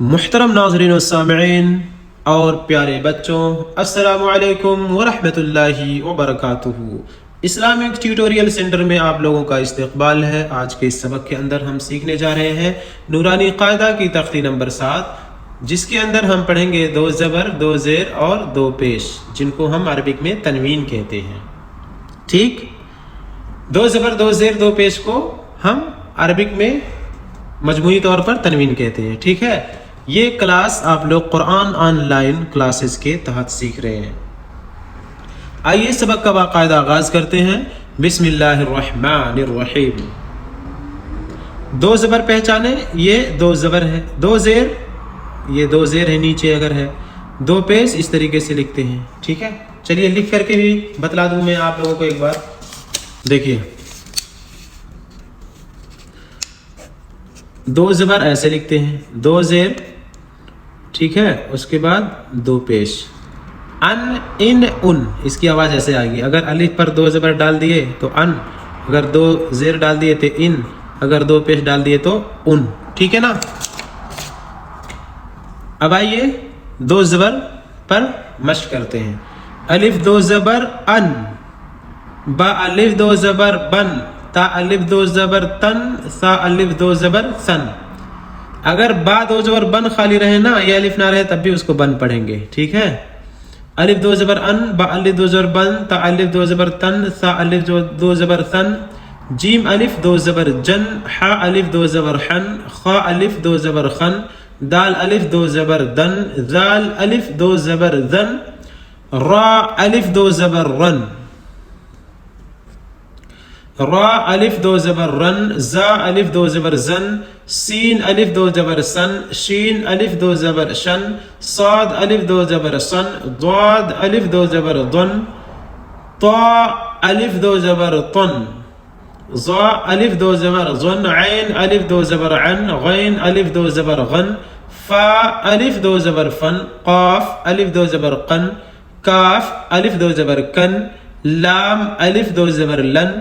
محترم ناظرین و سامعین اور پیارے بچوں، السلام علیکم ورحمۃ اللہ وبرکاتہ۔ اسلامک ٹیوٹوریل سینٹر میں آپ لوگوں کا استقبال ہے۔ آج کے اس سبق کے اندر ہم سیکھنے جا رہے ہیں نورانی قاعدہ کی تختی نمبر 7، جس کے اندر ہم پڑھیں گے 2 زبر 2 زیر اور 2 پیش، جن کو ہم عربک میں تنوین کہتے ہیں۔ ٹھیک، 2 زبر 2 زیر 2 پیش کو ہم عربک میں مجموعی طور پر تنوین کہتے ہیں۔ ٹھیک ہے، یہ کلاس آپ لوگ قرآن آن لائن کلاسز کے تحت سیکھ رہے ہیں۔ آئیے سبق کا باقاعدہ آغاز کرتے ہیں۔ بسم اللہ الرحمن الرحیم۔ 2 زبر پہچانے، یہ 2 زبر ہے، 2 زیر، یہ 2 زیر ہے نیچے اگر ہے، 2 پیش اس طریقے سے لکھتے ہیں۔ ٹھیک ہے، چلیے لکھ کر کے بھی بتلا دوں میں آپ لوگوں کو ایک بار۔ دیکھیے 2 زبر ایسے لکھتے ہیں، 2 زیر، ٹھیک ہے، اس کے بعد 2 پیش، ان، ان، ان، اس کی آواز ایسے آئے گی۔ اگر الف پر 2 زبر ڈال دیے تو ان، اگر 2 زیر ڈال دیے تو ان، اگر 2 پیش ڈال دیے تو ان۔ ٹھیک ہے نا؟ اب آئیے 2 زبر پر مشق کرتے ہیں۔ الف 2 زبر ان، با الف 2 زبر بن، تا الف 2 زبر تن، سا الف 2 زبر سن۔ اگر با 2 زبر بن خالی رہے نا، یہ الف نہ رہے تب بھی اس کو بن پڑھیں گے۔ ٹھیک ہے، الف 2 زبر ان، با الف 2 زبر بن، تا الف 2 زبر تن، سا الف 2 زبر سن، جیم الف 2 زبر جن، حا الف 2 زبر حن، خا الف 2 زبر خن، دال الف 2 زبر دن، ذال الف 2 زبر ذن، را الف 2 زبر رن، را الف 2 زبر رن، زا الف 2 زبر زن، سین الف 2 زبر سن، شین الف 2 زبر شن، صاد الف 2 زبر سن، ضاد الف 2 زبر ضن، طا الف 2 زبر طن، ظا الف 2 زبر ظن، عین الف 2 زبر عن، غین الف 2 زبر غن، فا الف 2 زبر فن، قاف الف 2 زبر قن، کاف الف 2 زبر کن، لام الف 2 زبر لن،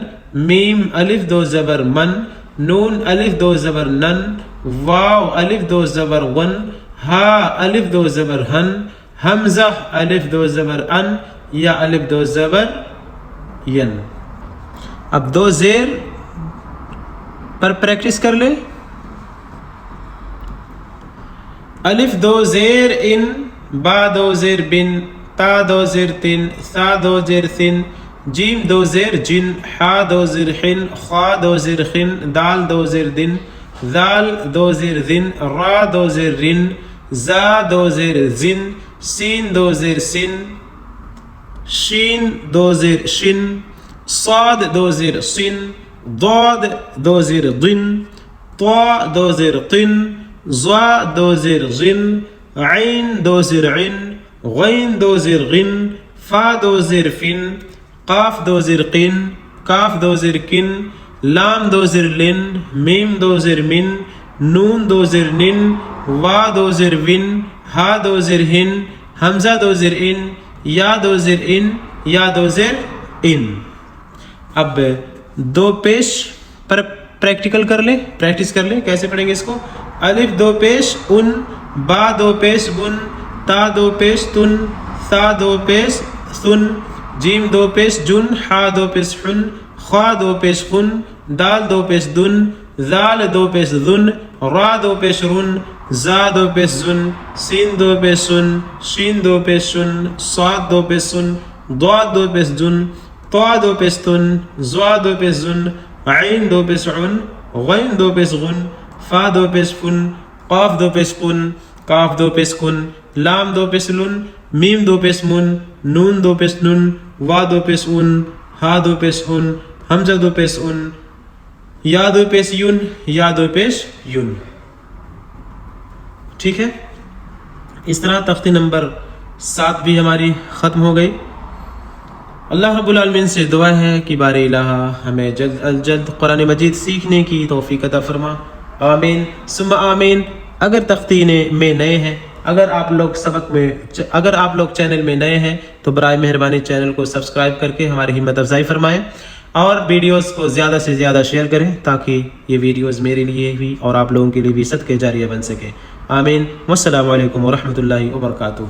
میم الف 2 زبر من، نون الف 2 زبر نن، واو الف 2 زبر ون، ہا الف 2 زبر ہن، حمزہ الف 2 زبر ان، یا الف 2 زبر ین۔ اب 2 زیر پر پریکٹس کر لیں۔ الف 2 زیر ان، با 2 زیر بن، تا 2 زیر تن، سا 2 زیر سن، جیم 2 زیر جن، حا 2 زیر حن، خا 2 زیر خن، دال 2 زیر دن، ذال 2 زیر ذن، را 2 زیر رن، زا 2 زیر زن، سین 2 زیر سن، شین 2 زیر شن، صاد 2 زیر سن، ضاد 2 زیر ضن، طا 2 زیر طن، ظا 2 زیر غن، عین 2 زیر عن، غین 2 زیر غن، فا 2 زیر فن، قاف 2 زیر قن، کاف 2 زیر کن، لام 2 زیر لن، میم 2 زیر من، نون 2 زیر نن، وا 2 زیر ون، ہا 2 زیر ہن، حمزہ 2 زیر ان، یا 2 زیر ان، یا 2 زیر ان۔ اب 2 پیش پر پریکٹس کر لیں۔ کیسے پڑھیں گے اس کو؟ الف 2 پیش ان، با 2 پیش بن، تا 2 پیش تن، سا 2 پیش سن، جیم 2 پیش جن، حا 2 پیش حن، خا 2 پیش خن، دال 2 پیش دن، ذال 2 پیش ذن، را 2 پیش رن، زا 2 پیش زن، سین 2 پیش سن، شین 2 پیش شن، صاد 2 پیش سن، ضاد 2 پیش جن، طا 2 پیش تن، ظا 2 پیش زن، عین 2 پیش عن، غین 2 پیش غن، فا 2 پیش فن، قاف 2 پیش قن، کاف 2 پیش کن، لام 2 پیش لن، میم 2 پیش من، نون 2 پیش نن، وا 2 پیش ان، ہا 2 پیش ان، حمزہ 2 پیش ان، یا 2 پیش یون، یا 2 پیش یون۔ ٹھیک ہے، اس طرح تختی نمبر 7 بھی ہماری ختم ہو گئی۔ اللہ رب العالمین سے دعا ہے کہ بار الہ ہمیں جلد از جلد قرآن مجید سیکھنے کی توفیق عطا فرما، آمین ثم آمین۔ اگر تختی میں نئے ہیں، اگر آپ لوگ چینل میں نئے ہیں تو برائے مہربانی چینل کو سبسکرائب کر کے ہماری ہمت افزائی فرمائیں اور ویڈیوز کو زیادہ سے زیادہ شیئر کریں تاکہ یہ ویڈیوز میرے لیے بھی اور آپ لوگوں کے لیے بھی صدقہ جاریہ بن سکے۔ آمین. والسلام علیکم ورحمۃ اللہ وبرکاتہ.